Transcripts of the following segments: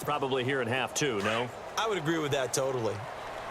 Probably here in half two, no? I would agree with that totally.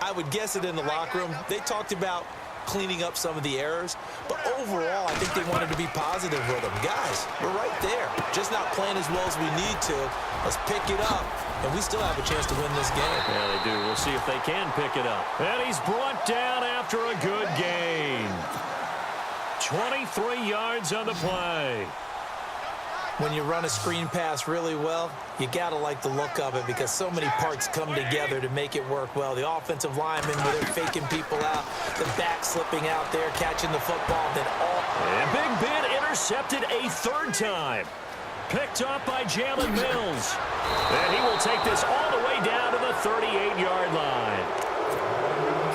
I would guess it in the locker room. They talked about cleaning up some of the errors, but overall, I think they wanted to be positive with them. Guys, we're right there. Just not playing as well as we need to. Let's pick it up, and we still have a chance to win this game. Yeah, they do. We'll see if they can pick it up. And he's brought down after a good gain. 23 yards on the play. When you run a screen pass really well, you got to like the look of it because so many parts come together to make it work well. The offensive linemen, where they're faking people out, the back slipping out there, catching the football, then all... And Big Ben intercepted a third time. Picked up by Jalen Mills. And he will take this all the way down to the 38-yard line.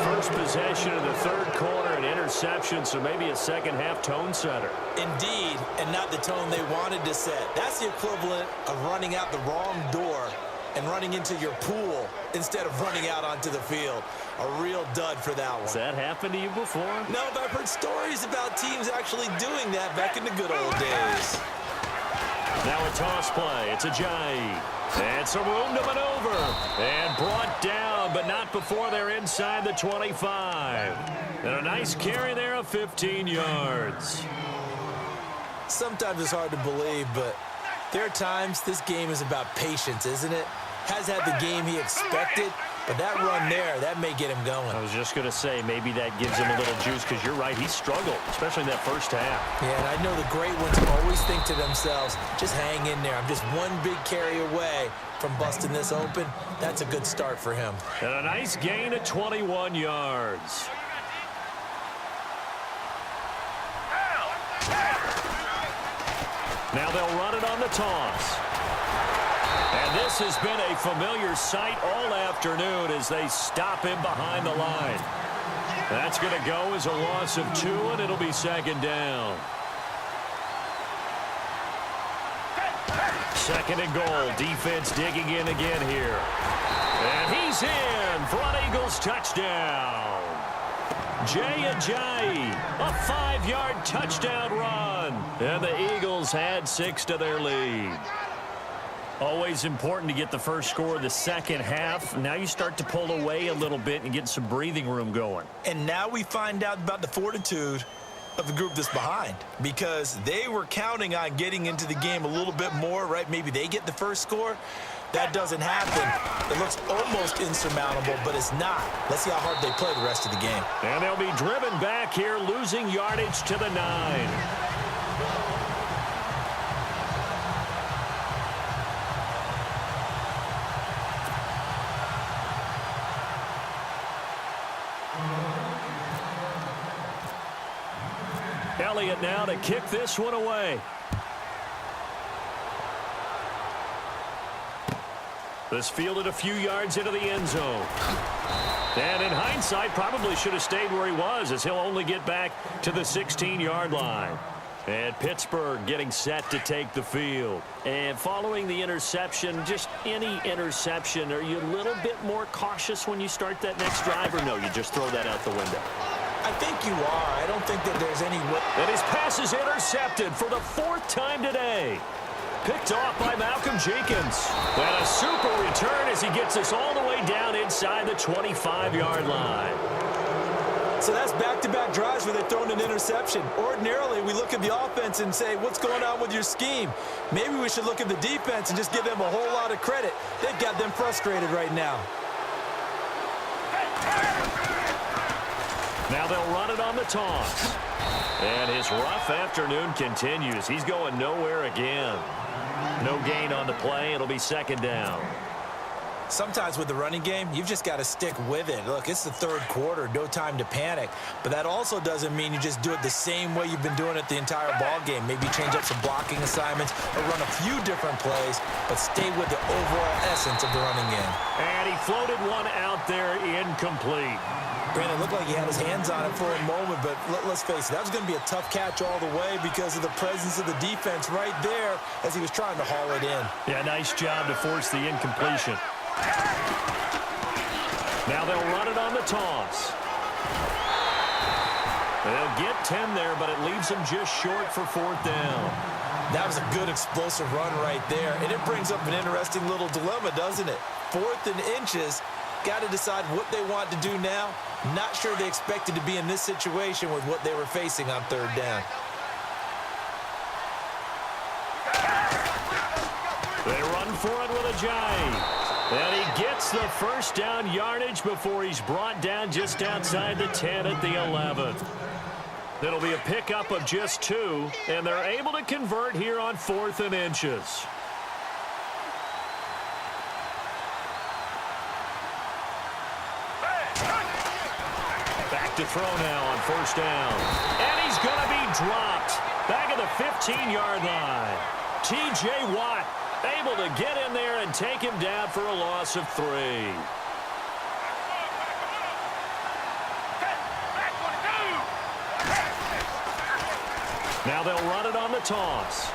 First possession of the third quarter, an interception, so maybe a second-half tone setter. Indeed, and not the tone they wanted to set. That's the equivalent of running out the wrong door and running into your pool instead of running out onto the field. A real dud for that one. Has that happened to you before? No, but I've heard stories about teams actually doing that back in the good old days. Now a toss play. It's Ajayi. And some room to maneuver. And brought down, but not before they're inside the 25. And a nice carry there of 15 yards. Sometimes it's hard to believe, but there are times this game is about patience, isn't it? Has had the game he expected, but that run there, that may get him going. I was just going to say, maybe that gives him a little juice, because you're right, he struggled, especially in that first half. Yeah, and I know the great ones always think to themselves, just hang in there. I'm just one big carry away from busting this open. That's a good start for him. And a nice gain of 21 yards. Now they'll run it on the toss. And this has been a familiar sight all afternoon as they stop him behind the line. That's going to go as a loss of 2, and it'll be second down. Second and goal. Defense digging in again here. And he's in for an Eagles touchdown. Jay Ajayi, a 5-yard touchdown run. And the Eagles had 6 to their lead. Always important to get the first score of the second half. Now you start to pull away a little bit and get some breathing room going. And now we find out about the fortitude of the group that's behind, because they were counting on getting into the game a little bit more, right? Maybe they get the first score. That doesn't happen. It looks almost insurmountable, but it's not. Let's see how hard they play the rest of the game. And they'll be driven back here, losing yardage to the 9. Elliott now to kick this one away. This fielded a few yards into the end zone. And in hindsight, probably should have stayed where he was, as he'll only get back to the 16-yard line. And Pittsburgh getting set to take the field. And following the interception, just any interception, are you a little bit more cautious when you start that next drive, or no, you just throw that out the window? I think you are. I don't think that there's any way. And his pass is intercepted for the 4th time today. Picked off by Malcolm Jenkins. And a super return as he gets us all the way down inside the 25-yard line. So that's back-to-back drives where they've thrown an interception. Ordinarily, we look at the offense and say, what's going on with your scheme? Maybe we should look at the defense and just give them a whole lot of credit. They've got them frustrated right now. Now they'll run it on the toss. And his rough afternoon continues. He's going nowhere again. No gain on the play. It'll be second down. Sometimes with the running game, you've just got to stick with it. Look, it's the third quarter, no time to panic. But that also doesn't mean you just do it the same way you've been doing it the entire ball game. Maybe change up some blocking assignments or run a few different plays, but stay with the overall essence of the running game. And he floated one out there incomplete. Brandon, it looked like he had his hands on it for a moment, but let's face it, that was going to be a tough catch all the way because of the presence of the defense right there as he was trying to haul it in. Yeah, nice job to force the incompletion. Now they'll run it on the toss. They'll get 10 there, but it leaves them just short for fourth down. That was a good explosive run right there, and it brings up an interesting little dilemma, doesn't it? 4th and inches, got to decide what they want to do now. Not sure they expected to be in this situation with what they were facing on 3rd down. They run for it with Ajayi. And he gets the first down yardage before he's brought down just outside the 10 at the 11. It'll be a pickup of just 2, and they're able to convert here on 4th and inches. Back to throw now on 1st down. And he's going to be dropped back at the 15-yard line. T.J. Watt able to get in there and take him down for a loss of 3. Now they'll run it on the toss.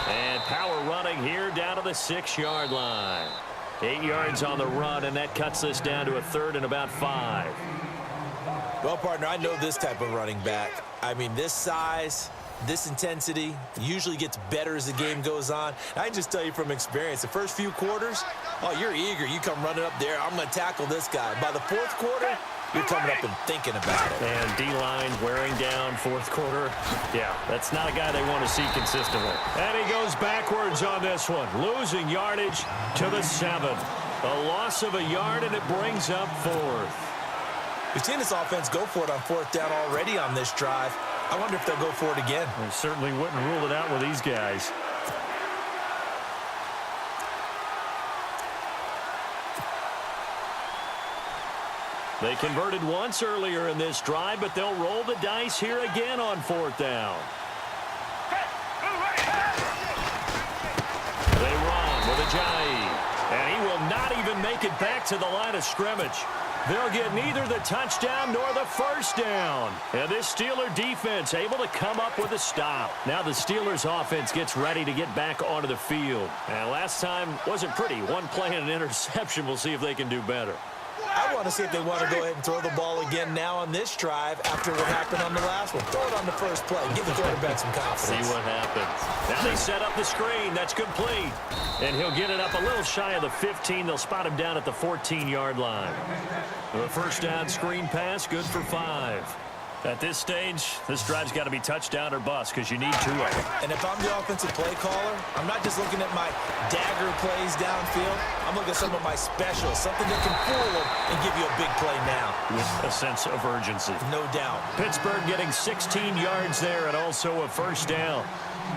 And power running here down to the 6-yard line. 8 yards on the run, and that cuts this down to a 3rd and about 5. Well, partner, I know this type of running back. I mean, this size, this intensity usually gets better as the game goes on. I can just tell you from experience, the first few quarters, oh, you're eager. You come running up there. I'm going to tackle this guy. By the 4th quarter, you're coming up and thinking about it. And D-line wearing down 4th quarter. Yeah, that's not a guy they want to see consistently. And he goes backwards on this one, losing yardage to the 7. A loss of a yard, and it brings up 4th. We've seen this offense go for it on 4th down already on this drive. I wonder if they'll go for it again. They certainly wouldn't rule it out with these guys. They converted once earlier in this drive, but they'll roll the dice here again on 4th down. They run with Ajayi, and he will not even make it back to the line of scrimmage. They'll get neither the touchdown nor the first down. And this Steeler defense able to come up with a stop. Now the Steelers offense gets ready to get back onto the field. And last time wasn't pretty. One play and an interception. We'll see if they can do better. I want to see if they want to go ahead and throw the ball again now on this drive after what happened on the last one. Throw it on the first play. Give the quarterback some confidence. See what happens. Now they set up the screen. That's complete. And he'll get it up a little shy of the 15. They'll spot him down at the 14-yard line. The first down screen pass, good for 5. At this stage, this drive's got to be touchdown or bust because you need 2 of them. And if I'm the offensive play caller, I'm not just looking at my dagger plays downfield. I'm looking at some of my specials, something that can fool them and give you a big play now. With a sense of urgency. No doubt. Pittsburgh getting 16 yards there and also a first down.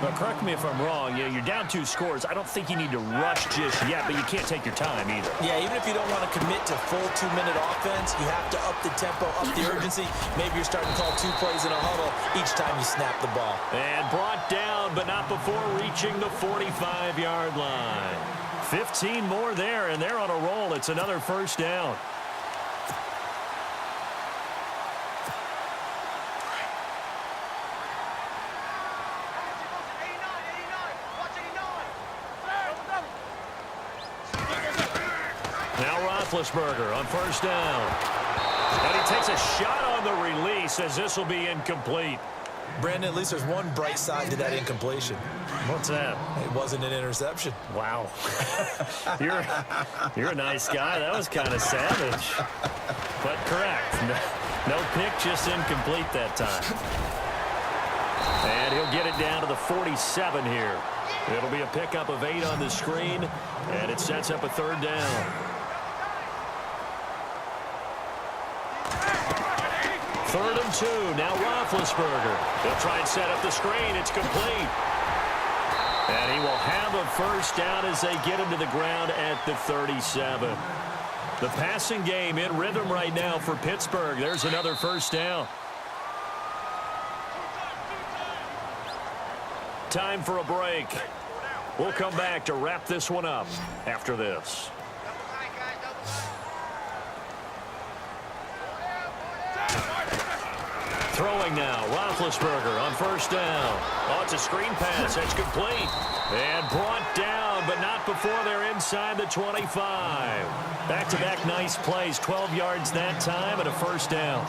But correct me if I'm wrong, you're down 2 scores. I don't think you need to rush just yet, but you can't take your time either. Yeah, even if you don't want to commit to full 2-minute offense, you have to up the tempo, up the urgency. Maybe you're starting to call 2 plays in a huddle each time you snap the ball. And brought down, but not before reaching the 45-yard line. 15 more there, and they're on a roll. It's another first down. Roethlisberger on first down. And he takes a shot on the release as this will be incomplete. Brandon, at least there's one bright side to that incompletion. What's that? It wasn't an interception. Wow. You're a nice guy. That was kind of savage. But correct. No pick, just incomplete that time. And he'll get it down to the 47 here. It'll be a pickup of 8 on the screen, and it sets up a 3rd down. 3rd and 2. Now Roethlisberger. They'll try and set up the screen. It's complete. And he will have a first down as they get him to the ground at the 37. The passing game in rhythm right now for Pittsburgh. There's another first down. Time for a break. We'll come back to wrap this one up after this. Throwing now, Roethlisberger on first down. Oh, it's a screen pass. That's complete. And brought down, but not before they're inside the 25. Back-to-back nice plays. 12 yards that time and a first down.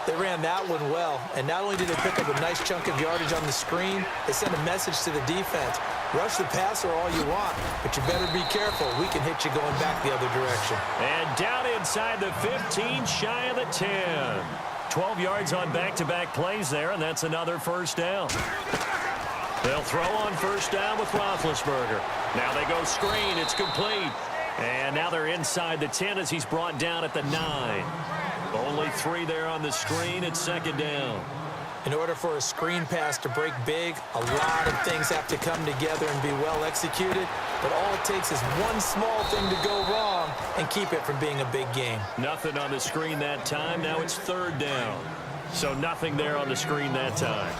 They ran that one well, and not only did they pick up a nice chunk of yardage on the screen, they sent a message to the defense. Rush the passer all you want, but you better be careful. We can hit you going back the other direction. And down inside the 15, shy of the 10. 12 yards on back-to-back plays there, and that's another first down. They'll throw on first down with Roethlisberger. Now they go screen. It's complete. And now they're inside the 10 as he's brought down at the 9. Only 3 there on the screen. It's second down. In order for a screen pass to break big, a lot of things have to come together and be well executed. But all it takes is one small thing to go wrong and keep it from being a big game. Nothing on the screen that time. Now it's third down. So nothing there on the screen that time.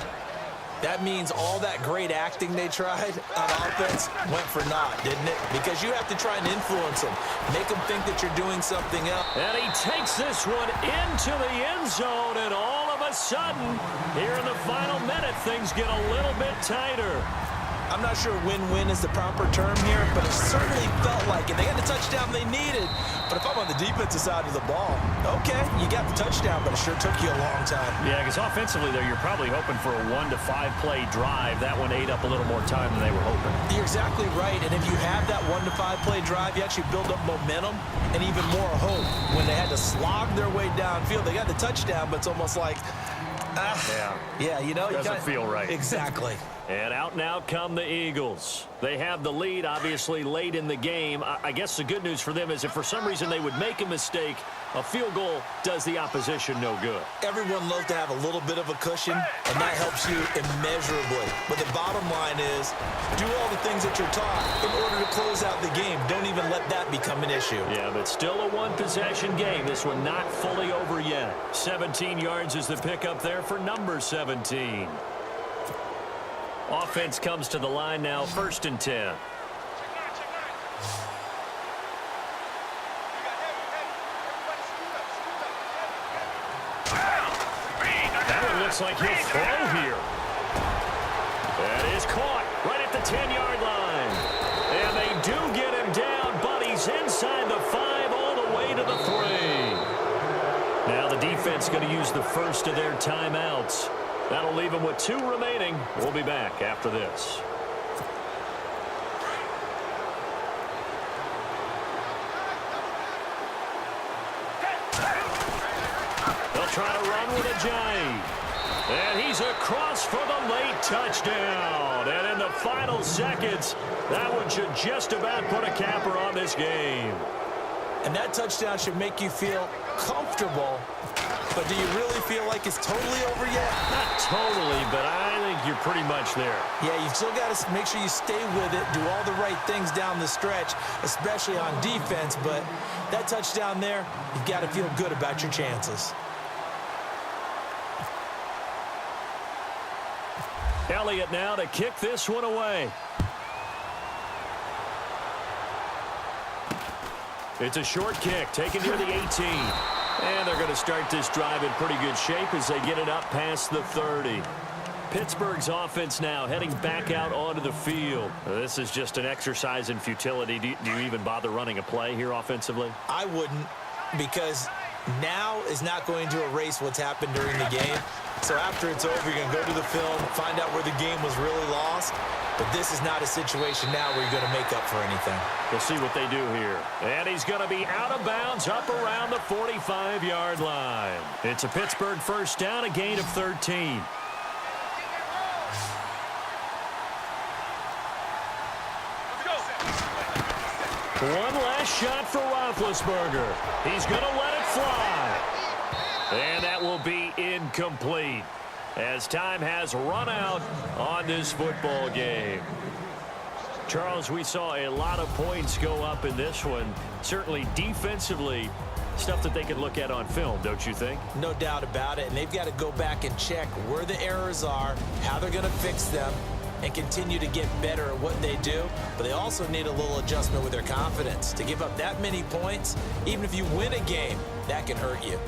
That means all that great acting they tried on offense went for naught, didn't it? Because you have to try and influence them, make them think that you're doing something else. And he takes this one into the end zone, and all of a sudden, here in the final minute, things get a little bit tighter. I'm not sure win-win is the proper term here, but it certainly felt like it. They got the touchdown they needed. But if I'm on the defensive side of the ball, okay, you got the touchdown, but it sure took you a long time. Yeah, because offensively, though, you're probably hoping for a 1 to 5 play drive. That one ate up a little more time than they were hoping. You're exactly right, and if you have that 1 to 5 play drive, you actually build up momentum and even more hope. When they had to slog their way downfield, they got the touchdown, but it's almost like, yeah, you know. Doesn't feel right. Exactly. And out and out come the Eagles. They have the lead, obviously, late in the game. I guess the good news for them is if for some reason they would make a mistake, a field goal does the opposition no good. Everyone loves to have a little bit of a cushion, and that helps you immeasurably. But the bottom line is, do all the things that you're taught in order to close out the game. Don't even let that become an issue. Yeah, but still a one-possession game. This one not fully over yet. 17 yards is the pickup there for number 17. Offense comes to the line now, 1st and 10. That one looks like he'll throw here. That is caught right at the 10-yard line. And they do get him down, but he's inside the 5 all the way to the 3. Now the defense going to use the first of their timeouts. That'll leave them with 2 remaining. We'll be back after this. They'll try to run with Ajayi. And he's across for the late touchdown. And in the final seconds, that one should just about put a capper on this game. And that touchdown should make you feel comfortable. But do you really feel like it's totally over yet? Not totally, but I think you're pretty much there. Yeah, you've still got to make sure you stay with it, do all the right things down the stretch, especially on defense. But that touchdown there, you've got to feel good about your chances. Elliott now to kick this one away. It's a short kick, taken near the 18. And they're going to start this drive in pretty good shape as they get it up past the 30. Pittsburgh's offense now heading back out onto the field. This is just an exercise in futility. Do you even bother running a play here offensively? I wouldn't, because now is not going to erase what's happened during the game. So after it's over, you're going to go to the film, find out where the game was really lost. But this is not a situation now where you're going to make up for anything. We'll see what they do here. And he's going to be out of bounds up around the 45-yard line. It's a Pittsburgh first down, a gain of 13. One last shot for Roethlisberger. He's going to let it fly. And that will be incomplete, as time has run out on this football game. Charles, we saw a lot of points go up in this one. Certainly defensively, stuff that they could look at on film, don't you think? No doubt about it. And they've got to go back and check where the errors are, how they're going to fix them, and continue to get better at what they do. But they also need a little adjustment with their confidence. To give up that many points, even if you win a game, that can hurt you.